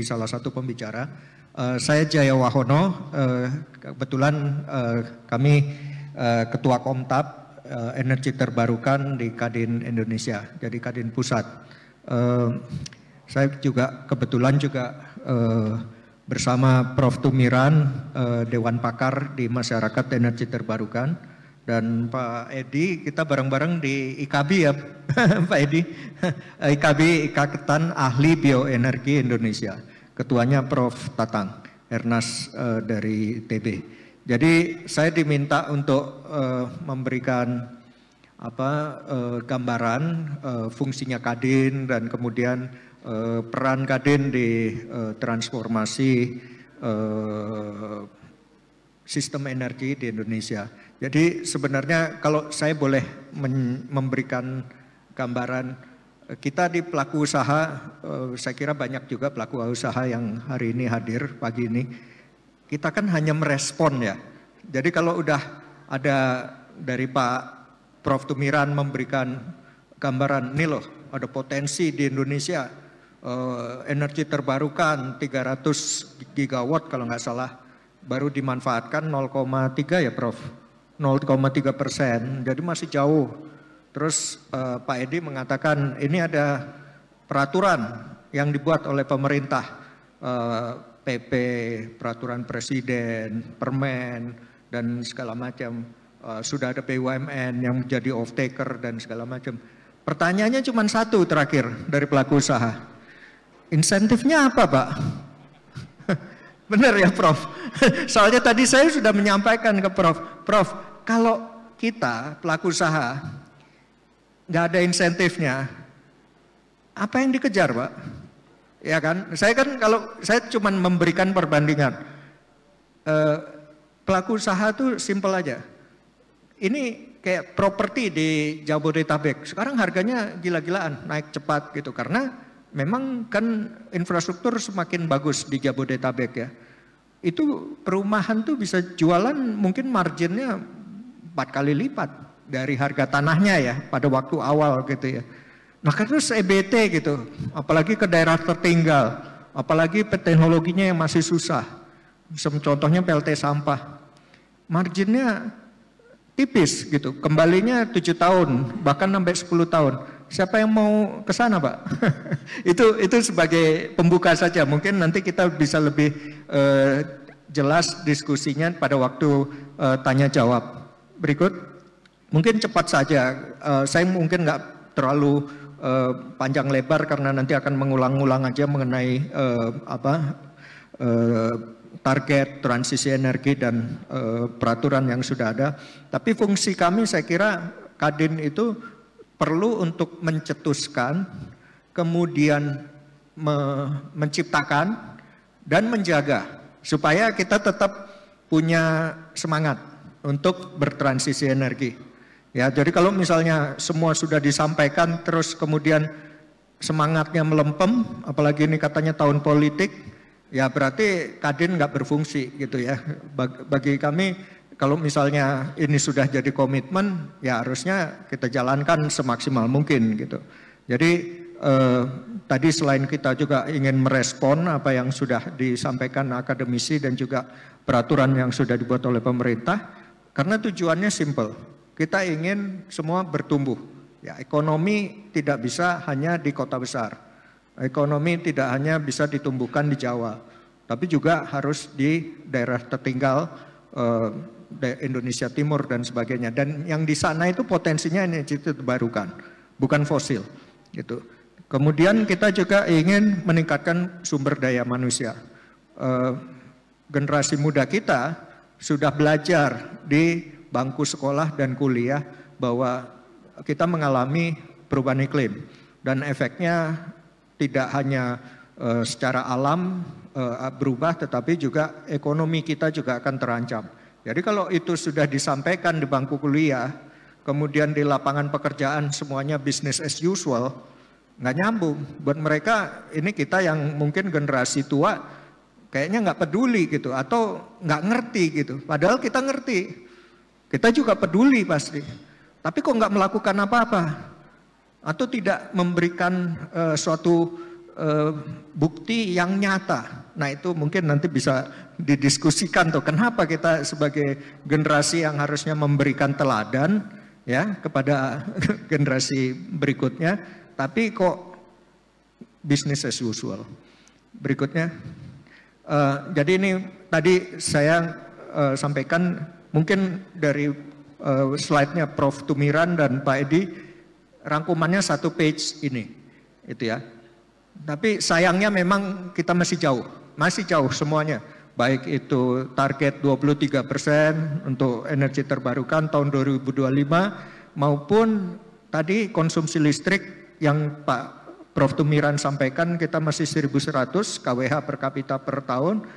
salah satu pembicara. Saya Jaya Wahono, kebetulan kami Ketua Komtab Energi Terbarukan di Kadin Indonesia, jadi Kadin Pusat. Saya juga kebetulan bersama Prof. Tumiran, Dewan Pakar di Masyarakat Energi Terbarukan, dan Pak Edi, kita bareng-bareng di IKB ya, Pak Edi, IKB Ikatan Ahli Bioenergi Indonesia, ketuanya Prof. Tatang Ernaz dari TB. Jadi saya diminta untuk memberikan gambaran fungsinya Kadin dan kemudian peran Kadin di transformasi sistem energi di Indonesia. Jadi sebenarnya kalau saya boleh memberikan gambaran, kita di pelaku usaha, saya kira banyak juga pelaku usaha yang hari ini hadir pagi ini. Kita kan hanya merespon ya. Jadi kalau udah ada dari Pak Prof. Tumiran memberikan gambaran, nih loh ada potensi di Indonesia energi terbarukan 300 gigawatt kalau nggak salah, baru dimanfaatkan 0,3 ya Prof, 0,3%, jadi masih jauh. Terus Pak Edi mengatakan ini ada peraturan yang dibuat oleh pemerintah, PP, peraturan presiden, permen, dan segala macam. Sudah ada BUMN yang menjadi off-taker dan segala macam. Pertanyaannya cuma satu terakhir dari pelaku usaha. Insentifnya apa Pak? Benar ya Prof? Soalnya tadi saya sudah menyampaikan ke Prof, kalau kita pelaku usaha nggak ada insentifnya, apa yang dikejar Pak? Ya kan? Kalau saya cuma memberikan perbandingan, pelaku usaha tuh simple aja. Ini kayak properti di Jabodetabek, sekarang harganya gila-gilaan, naik cepat gitu karena memang kan infrastruktur semakin bagus di Jabodetabek ya. Itu perumahan tuh bisa jualan mungkin marginnya 4 kali lipat dari harga tanahnya ya pada waktu awal gitu ya. Nah terus EBT gitu, apalagi ke daerah tertinggal, apalagi teknologinya yang masih susah. Contohnya PLT sampah, marginnya tipis gitu, kembalinya 7 tahun, bahkan sampai 10 tahun. Siapa yang mau ke sana Pak? Itu sebagai pembuka saja, mungkin nanti kita bisa lebih jelas diskusinya pada waktu tanya jawab berikut. Mungkin cepat saja, saya mungkin nggak terlalu panjang lebar karena nanti akan mengulang-ulang aja mengenai target transisi energi dan peraturan yang sudah ada. Tapi fungsi kami saya kira Kadin itu perlu untuk mencetuskan, kemudian menciptakan dan menjaga supaya kita tetap punya semangat untuk bertransisi energi. Ya, jadi kalau misalnya semua sudah disampaikan terus kemudian semangatnya melempem, apalagi ini katanya tahun politik, ya berarti Kadin nggak berfungsi gitu ya. Bagi kami kalau misalnya ini sudah jadi komitmen, ya harusnya kita jalankan semaksimal mungkin gitu. Jadi tadi selain kita juga ingin merespon apa yang sudah disampaikan akademisi dan juga peraturan yang sudah dibuat oleh pemerintah, karena tujuannya simple. Kita ingin semua bertumbuh. Ya, ekonomi tidak bisa hanya di kota besar. Ekonomi tidak hanya bisa ditumbuhkan di Jawa, tapi juga harus di daerah tertinggal, Indonesia Timur dan sebagainya. Dan yang di sana itu potensinya energi terbarukan, bukan fosil. Gitu. Kemudian kita juga ingin meningkatkan sumber daya manusia. Generasi muda kita sudah belajar di bangku sekolah dan kuliah bahwa kita mengalami perubahan iklim dan efeknya tidak hanya secara alam berubah, tetapi juga ekonomi kita juga akan terancam. Jadi kalau itu sudah disampaikan di bangku kuliah, kemudian di lapangan pekerjaan semuanya business as usual, nggak nyambung. Buat mereka ini kita yang mungkin generasi tua kayaknya nggak peduli gitu atau nggak ngerti gitu. Padahal kita ngerti, kita juga peduli pasti. Tapi kok nggak melakukan apa-apa atau tidak memberikan suatu bukti yang nyata. Nah itu mungkin nanti bisa didiskusikan tuh, kenapa kita sebagai generasi yang harusnya memberikan teladan ya kepada generasi berikutnya, tapi kok business as usual. Berikutnya, jadi ini tadi saya sampaikan mungkin dari slide-nya Prof. Tumiran dan Pak Edi, rangkumannya 1 page ini, itu ya. Tapi sayangnya memang kita masih jauh semuanya. Baik itu target 23% untuk energi terbarukan tahun 2025 maupun tadi konsumsi listrik yang Pak Prof. Tumiran sampaikan kita masih 1.100 kWh per kapita per tahun.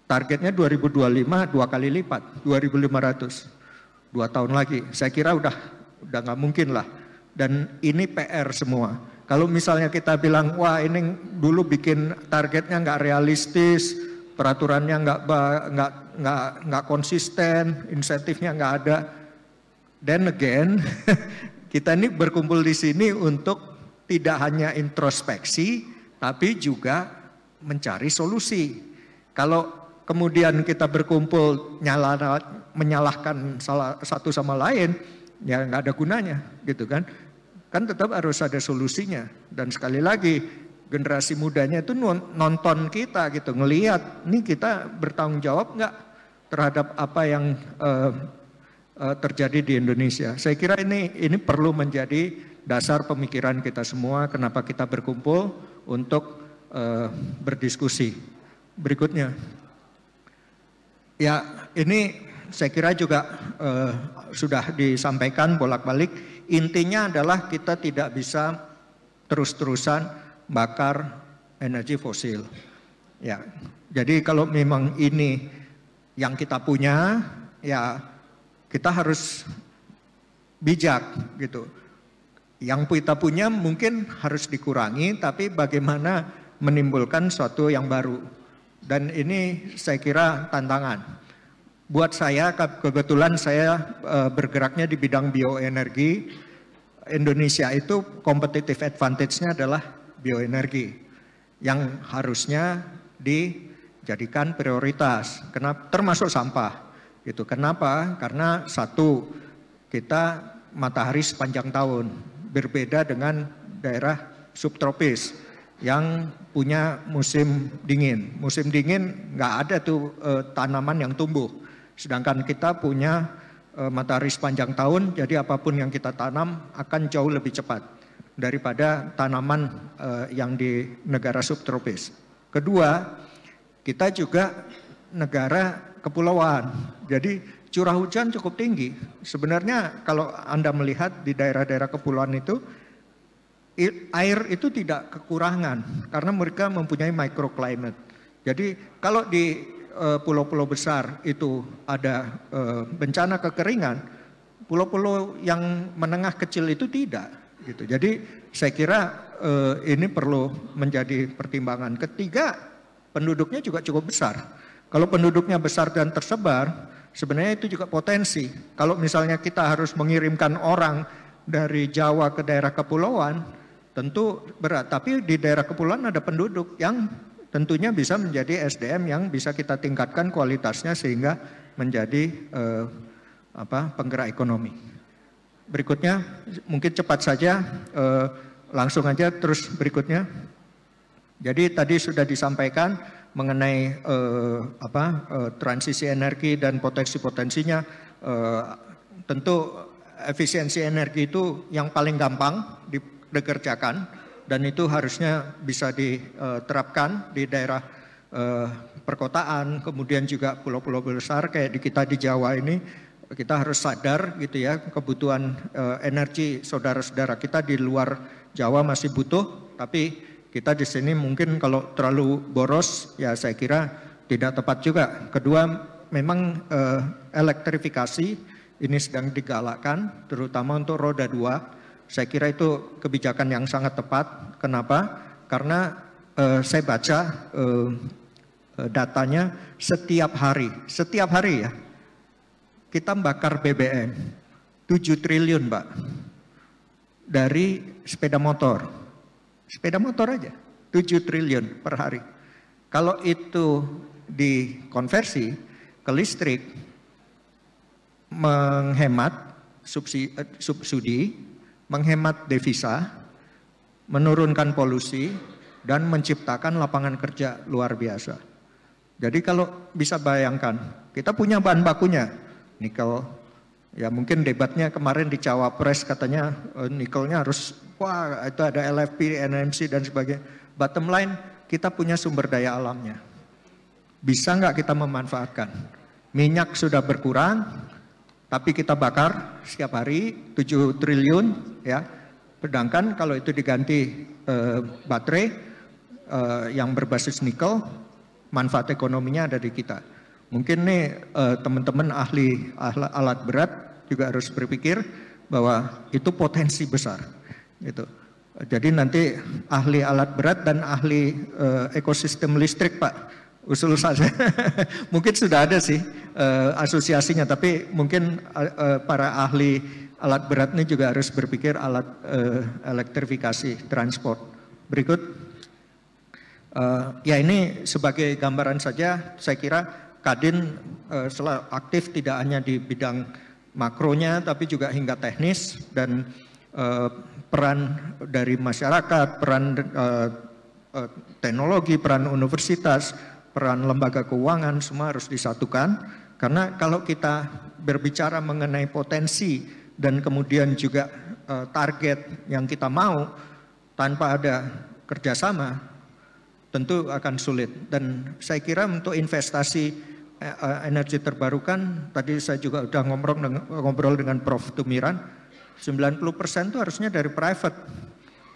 Targetnya 2025 2 kali lipat, 2.500. 2 tahun lagi. Saya kira udah nggak mungkin lah. Dan ini PR semua. Kalau misalnya kita bilang, wah ini dulu bikin targetnya nggak realistis, peraturannya nggak konsisten, insentifnya nggak ada. Then again, kita ini berkumpul di sini untuk tidak hanya introspeksi, tapi juga mencari solusi. Kalau kemudian kita berkumpul menyalahkan salah satu sama lain, ya nggak ada gunanya, gitu kan? Kan tetap harus ada solusinya. Dan sekali lagi, generasi mudanya itu nonton kita gitu, ngelihat, nih kita bertanggung jawab nggak terhadap apa yang terjadi di Indonesia. Saya kira ini perlu menjadi dasar pemikiran kita semua, kenapa kita berkumpul untuk berdiskusi. Berikutnya, ya ini saya kira juga sudah disampaikan bolak-balik, intinya adalah kita tidak bisa terus-terusan bakar energi fosil. Ya, jadi kalau memang ini yang kita punya, ya kita harus bijak gitu. Yang kita punya mungkin harus dikurangi, tapi bagaimana menimbulkan sesuatu yang baru. Dan ini saya kira tantangan. Buat saya, kebetulan saya bergeraknya di bidang bioenergi. Indonesia itu competitive advantage-nya adalah bioenergi yang harusnya dijadikan prioritas. Kenapa? Termasuk sampah. Gitu. Kenapa? Karena satu, kita matahari sepanjang tahun, berbeda dengan daerah subtropis yang punya musim dingin. Musim dingin nggak ada tuh tanaman yang tumbuh. Sedangkan kita punya matahari sepanjang tahun, jadi apapun yang kita tanam akan jauh lebih cepat daripada tanaman yang di negara subtropis. Kedua, kita juga negara kepulauan, jadi curah hujan cukup tinggi. Sebenarnya kalau Anda melihat di daerah-daerah kepulauan itu, air itu tidak kekurangan karena mereka mempunyai microclimate. Jadi kalau di pulau-pulau besar itu ada bencana kekeringan, pulau-pulau yang menengah kecil itu tidak. Gitu. Jadi saya kira ini perlu menjadi pertimbangan. Ketiga, penduduknya juga cukup besar. Kalau penduduknya besar dan tersebar, sebenarnya itu juga potensi. Kalau misalnya kita harus mengirimkan orang dari Jawa ke daerah kepulauan, tentu berat. Tapi di daerah kepulauan ada penduduk yang tentunya bisa menjadi SDM yang bisa kita tingkatkan kualitasnya sehingga menjadi penggerak ekonomi. Berikutnya, mungkin cepat saja, langsung aja terus berikutnya. Jadi tadi sudah disampaikan mengenai transisi energi dan potensi-potensinya. Tentu efisiensi energi itu yang paling gampang dikerjakan. Dan itu harusnya bisa diterapkan di daerah perkotaan, kemudian juga pulau-pulau besar kayak di kita di Jawa ini, kita harus sadar gitu ya, kebutuhan energi saudara-saudara kita di luar Jawa masih butuh, tapi kita di sini mungkin kalau terlalu boros ya saya kira tidak tepat juga. Kedua, memang elektrifikasi ini sedang digalakkan terutama untuk roda 2. Saya kira itu kebijakan yang sangat tepat. Kenapa? Karena saya baca datanya setiap hari ya, kita bakar BBM 7 triliun Mbak, dari sepeda motor aja. 7 triliun per hari. Kalau itu dikonversi ke listrik, menghemat subsidi, menghemat devisa, menurunkan polusi, dan menciptakan lapangan kerja luar biasa. Jadi kalau bisa bayangkan, kita punya bahan bakunya, nikel. Ya mungkin debatnya kemarin di Cawapres katanya nikelnya harus, wah itu ada LFP, NMC dan sebagainya. Bottom line, kita punya sumber daya alamnya. Bisa nggak kita memanfaatkan? Minyak sudah berkurang, tapi kita bakar setiap hari 7 triliun ya. Sedangkan kalau itu diganti baterai yang berbasis nikel, manfaat ekonominya ada di kita. Mungkin nih teman-teman ahli alat berat juga harus berpikir bahwa itu potensi besar. Gitu. Jadi nanti ahli alat berat dan ahli ekosistem listrik Pak, usul saja. Mungkin sudah ada sih asosiasinya, tapi mungkin para ahli alat berat ini juga harus berpikir alat elektrifikasi transport. Berikut. Ya ini sebagai gambaran saja, saya kira Kadin selalu aktif tidak hanya di bidang makronya, tapi juga hingga teknis, dan peran dari masyarakat, peran teknologi, peran universitas, peran lembaga keuangan, semua harus disatukan. Karena kalau kita berbicara mengenai potensi dan kemudian juga target yang kita mau, tanpa ada kerjasama, tentu akan sulit. Dan saya kira untuk investasi energi terbarukan, tadi saya juga sudah ngobrol dengan Prof. Tumiran, 90% itu harusnya dari private,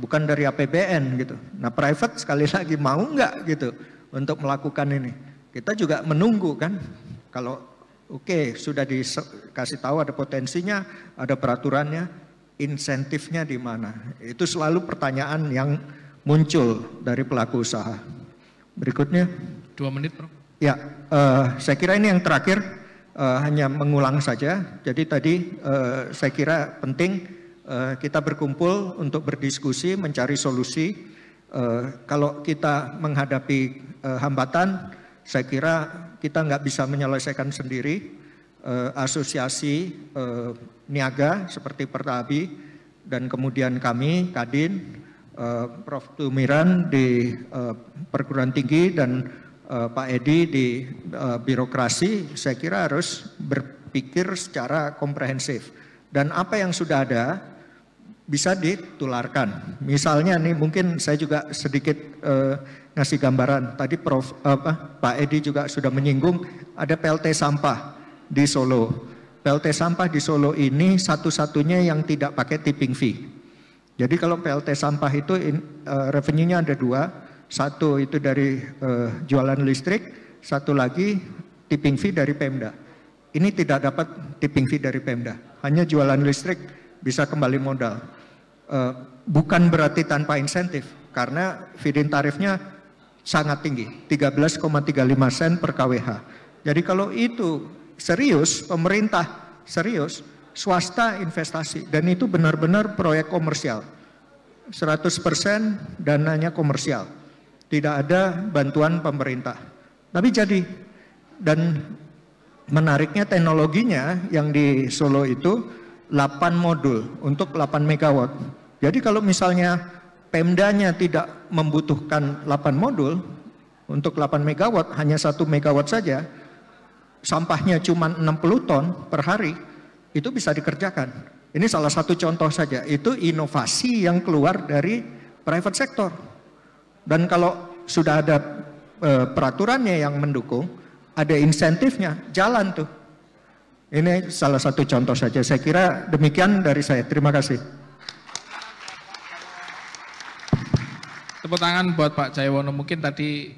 bukan dari APBN gitu. Nah private sekali lagi mau nggak gitu untuk melakukan ini. Kita juga menunggu kan, kalau oke, sudah dikasih tahu ada potensinya, ada peraturannya, insentifnya di mana? Itu selalu pertanyaan yang muncul dari pelaku usaha. Berikutnya. 2 menit, Prof. Ya, saya kira ini yang terakhir, hanya mengulang saja. Jadi tadi saya kira penting kita berkumpul untuk berdiskusi, mencari solusi. Kalau kita menghadapi hambatan, saya kira kita nggak bisa menyelesaikan sendiri. Asosiasi niaga seperti Pertabi dan kemudian kami, Kadin, Prof. Tumiran di perguruan tinggi dan Pak Edi di birokrasi, saya kira harus berpikir secara komprehensif. Dan apa yang sudah ada bisa ditularkan. Misalnya nih mungkin saya juga sedikit ngasih gambaran. Tadi Pak Edi juga sudah menyinggung ada PLT sampah di Solo. PLT sampah di Solo ini satu-satunya yang tidak pakai tipping fee. Jadi kalau PLT sampah itu revenue-nya ada 2. Satu itu dari jualan listrik, satu lagi tipping fee dari Pemda. Ini tidak dapat tipping fee dari Pemda, hanya jualan listrik bisa kembali modal. Bukan berarti tanpa insentif, karena feed-in tarifnya sangat tinggi, 13,35 sen per kWh. Jadi kalau itu serius, pemerintah serius, swasta investasi, dan itu benar-benar proyek komersial. 100% dananya komersial. Tidak ada bantuan pemerintah. Tapi jadi, dan menariknya teknologinya yang di Solo itu 8 modul untuk 8 megawatt. Jadi kalau misalnya Pemdanya tidak membutuhkan 8 modul untuk 8 megawatt, hanya 1 megawatt saja, sampahnya cuma 60 ton per hari, itu bisa dikerjakan. Ini salah satu contoh saja, itu inovasi yang keluar dari private sector. Dan kalau sudah ada peraturannya yang mendukung, ada insentifnya, jalan tuh. Ini salah satu contoh saja. Saya kira demikian dari saya. Terima kasih. Tepuk tangan buat Pak Jayawono. Mungkin tadi